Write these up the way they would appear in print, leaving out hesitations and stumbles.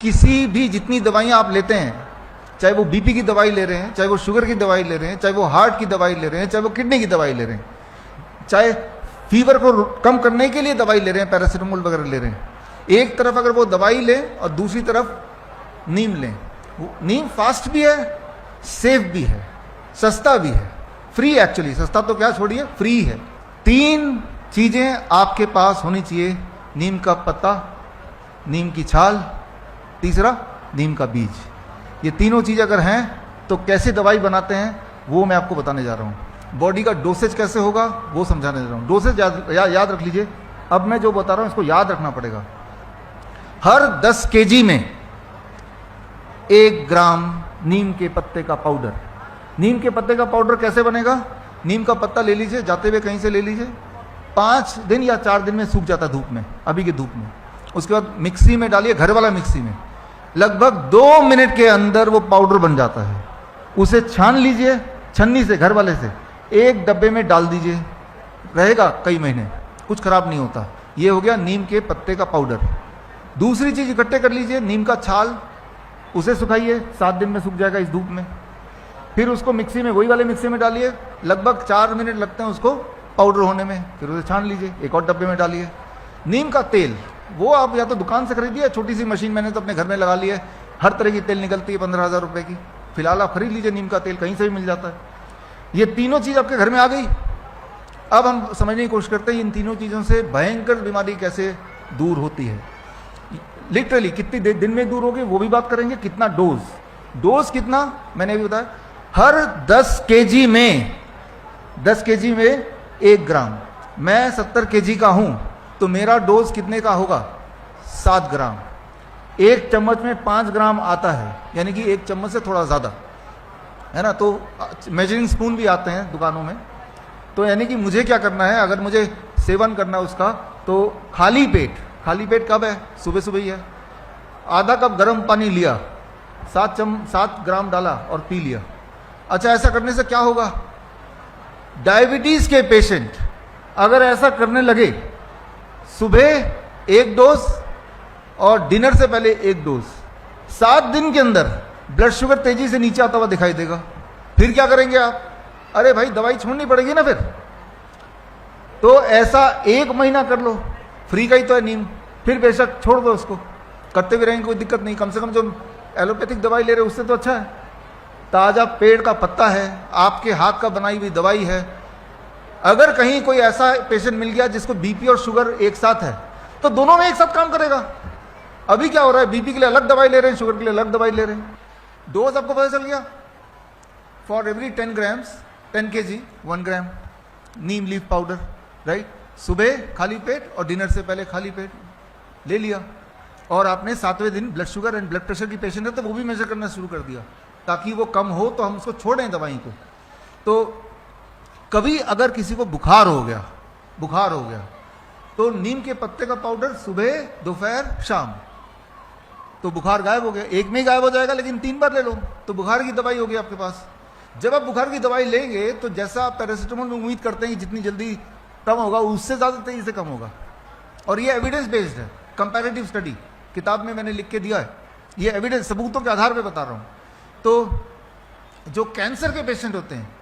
किसी भी जितनी दवाइयां आप लेते हैं, चाहे वो बीपी की दवाई ले रहे हैं, चाहे वो शुगर की दवाई ले रहे हैं, चाहे वो हार्ट की दवाई ले रहे हैं, चाहे वो किडनी की दवाई ले रहे हैं, चाहे फीवर को कम करने के लिए दवाई ले रहे हैं, पैरासीटामोल वगैरह ले रहे हैं, एक तरफ अगर वो दवाई लें और दूसरी तरफ नीम लें, नीम फास्ट भी है, सेफ भी है, सस्ता भी है, फ्री एक्चुअली, सस्ता तो क्या छोड़िए, फ्री है। 3 चीजें आपके पास होनी चाहिए, नीम का पत्ता, नीम की छाल, तीसरा नीम का बीज। ये तीनों चीज अगर हैं तो कैसे दवाई बनाते हैं वो मैं आपको बताने जा रहा हूँ। बॉडी का डोसेज कैसे होगा वो समझाने जा रहा हूँ। डोसेज याद रख लीजिए। अब मैं जो बता रहा हूँ इसको याद रखना पड़ेगा। हर 10 kg में 1 ग्राम नीम के पत्ते का पाउडर। नीम के पत्ते का पाउडर कैसे बनेगा? नीम का पत्ता ले लीजिए, जाते हुए कहीं से ले लीजिए, 5 दिन या 4 दिन में सूख जाता है धूप में, अभी की धूप में। उसके बाद मिक्सी में डालिए, घर वाला मिक्सी में, लगभग 2 मिनट के अंदर वो पाउडर बन जाता है। उसे छान लीजिए छन्नी से, घर वाले से, एक डब्बे में डाल दीजिए, रहेगा कई महीने, कुछ खराब नहीं होता। ये हो गया नीम के पत्ते का पाउडर। दूसरी चीज इकट्ठे कर लीजिए, नीम का छाल, उसे सुखाइए, 7 दिन में सूख जाएगा इस धूप में। फिर उसको मिक्सी में, वही वाले मिक्सी में डालिए, लगभग 4 मिनट लगते हैं उसको पाउडर होने में। फिर उसे छान लीजिए, एक और डब्बे में डालिए। नीम का तेल, वो आप या तो दुकान से खरीदिए, छोटी सी मशीन मैंने तो अपने घर में लगा ली है, हर तरह की तेल निकलती है 15,000 रुपए की। फिलहाल आप खरीद लीजिए, नीम का तेल कहीं से भी मिल जाता है। ये तीनों चीज आपके घर में आ गई। अब हम समझने की कोशिश करते हैं इन तीनों चीजों से भयंकर बीमारी कैसे दूर होती है। लिटरली कितनी दिन में दूर होगी वो भी बात करेंगे। कितना डोज कितना मैंने भी बताया। हर 10 kg में 1 ग्राम। मैं 70 kg का हूं तो मेरा डोज कितने का होगा? 7 ग्राम। 1 चम्मच में 5 ग्राम आता है, यानी कि 1 चम्मच से थोड़ा ज्यादा है ना। तो मेजरिंग स्पून भी आते हैं दुकानों में। तो यानी कि मुझे क्या करना है, अगर मुझे सेवन करना है उसका, तो खाली पेट कब है? सुबह सुबह ही है। आधा कप गर्म पानी लिया, 7 ग्राम डाला और पी लिया। अच्छा, ऐसा करने से क्या होगा? डायबिटीज के पेशेंट अगर ऐसा करने लगे, सुबह 1 डोज और डिनर से पहले 1 डोज, 7 दिन के अंदर ब्लड शुगर तेजी से नीचे आता हुआ दिखाई देगा। फिर क्या करेंगे आप? अरे भाई, दवाई छोड़नी पड़ेगी ना फिर। तो ऐसा 1 महीना कर लो, फ्री का ही तो है नीम। फिर बेशक छोड़ दो उसको, करते भी रहेंगे, कोई दिक्कत नहीं। कम से कम जो एलोपैथिक दवाई ले रहे हो उससे तो अच्छा है। ताजा पेड़ का पत्ता है, आपके हाथ का बनाई हुई दवाई है। अगर कहीं कोई ऐसा पेशेंट मिल गया जिसको बीपी और शुगर एक साथ है, तो दोनों में एक साथ काम करेगा। अभी क्या हो रहा है, बीपी के लिए अलग दवाई ले रहे हैं, शुगर के लिए अलग दवाई ले रहे हैं। डोज आपको पता चल गया। For every 10 grams 10 kg 1 gram Neem leaf powder, right. सुबह खाली पेट और डिनर से पहले खाली पेट ले लिया। और आपने 7वें दिन blood sugar and blood pressure की पेशेंट है तो वो भी मेजर करना शुरू कर दिया, ताकि वो कम हो तो हम उसको छोड़ें दवाई को। तो कभी अगर किसी को बुखार हो गया तो नीम के पत्ते का पाउडर सुबह, दोपहर, शाम, तो बुखार गायब हो गया। एक में ही गायब हो जाएगा, लेकिन 3 बार ले लो तो बुखार की दवाई होगी आपके पास। जब आप बुखार की दवाई लेंगे तो जैसा आप पैरासीटामोल में उम्मीद करते हैं कि जितनी जल्दी कम होगा, उससे ज्यादा तेजी से कम होगा। और ये एविडेंस बेस्ड है, कंपैरेटिव स्टडी किताब में मैंने लिख के दिया है। ये एविडेंस, सबूतों के आधार पर बता रहा हूं। तो जो कैंसर के पेशेंट होते हैं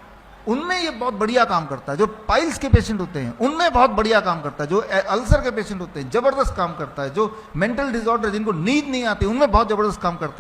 उनमें ये बहुत बढ़िया काम करता है। जो पाइल्स के पेशेंट होते हैं उनमें बहुत बढ़िया काम करता है। जो अल्सर के पेशेंट होते हैं जबरदस्त काम करता है। जो मेंटल डिसऑर्डर, जिनको नींद नहीं आती, उनमें बहुत जबरदस्त काम करता है।